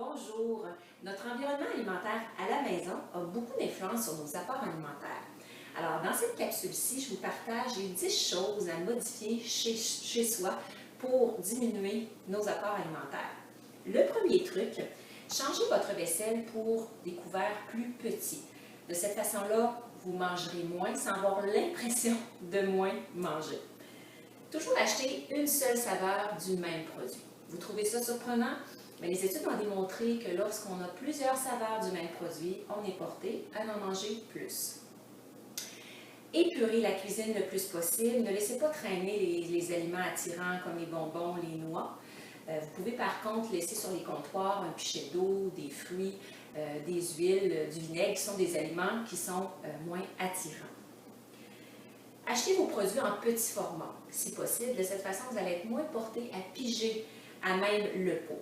Bonjour. Notre environnement alimentaire à la maison a beaucoup d'influence sur nos apports alimentaires. Alors, dans cette capsule-ci, je vous partage les 10 choses à modifier chez soi pour diminuer nos apports alimentaires. Le premier truc, changez votre vaisselle pour des couverts plus petits. De cette façon-là, vous mangerez moins sans avoir l'impression de moins manger. Toujours acheter une seule saveur du même produit. Vous trouvez ça surprenant? Mais les études ont démontré que lorsqu'on a plusieurs saveurs du même produit, on est porté à en manger plus. Épurez la cuisine le plus possible. Ne laissez pas traîner les aliments attirants comme les bonbons, les noix. Vous pouvez par contre laisser sur les comptoirs un pichet d'eau, des fruits, des huiles, du vinaigre, qui sont des aliments qui sont moins attirants. Achetez vos produits en petit format, si possible. De cette façon, vous allez être moins porté à piger à même le pot.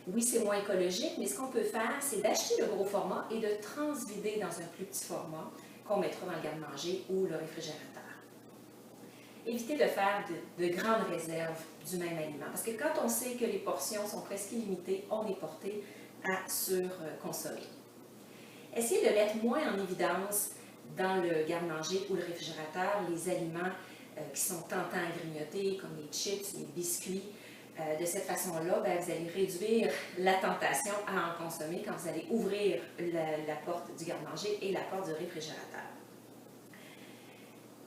Oui, c'est moins écologique, mais ce qu'on peut faire, c'est d'acheter le gros format et de transvider dans un plus petit format qu'on mettra dans le garde-manger ou le réfrigérateur. Évitez de faire de grandes réserves du même aliment, parce que quand on sait que les portions sont presque illimitées, on est porté à surconsommer. Essayez de mettre moins en évidence dans le garde-manger ou le réfrigérateur les aliments qui sont tentants à grignoter, comme les chips, les biscuits. De cette façon-là, vous allez réduire la tentation à en consommer quand vous allez ouvrir la porte du garde-manger et la porte du réfrigérateur.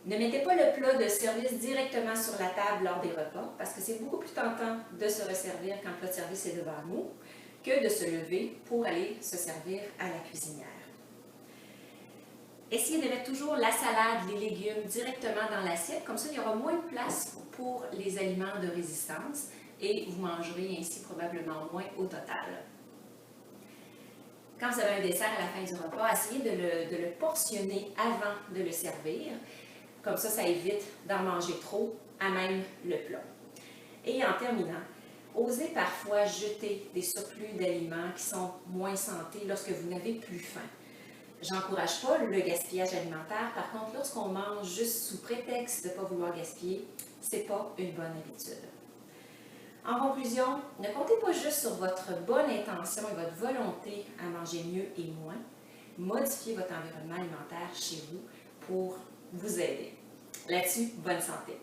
Ne mettez pas le plat de service directement sur la table lors des repas, parce que c'est beaucoup plus tentant de se resservir quand le plat de service est devant nous que de se lever pour aller se servir à la cuisinière. Essayez de mettre toujours la salade, les légumes directement dans l'assiette, comme ça il y aura moins de place pour les aliments de résistance et vous mangerez ainsi probablement moins au total. Quand vous avez un dessert à la fin du repas, essayez de le portionner avant de le servir, comme ça évite d'en manger trop à même le plat. Et en terminant, osez parfois jeter des surplus d'aliments qui sont moins santé lorsque vous n'avez plus faim. J'encourage pas le gaspillage alimentaire, par contre, lorsqu'on mange juste sous prétexte de ne pas vouloir gaspiller, ce n'est pas une bonne habitude. En conclusion, ne comptez pas juste sur votre bonne intention et votre volonté à manger mieux et moins. Modifiez votre environnement alimentaire chez vous pour vous aider. Là-dessus, bonne santé!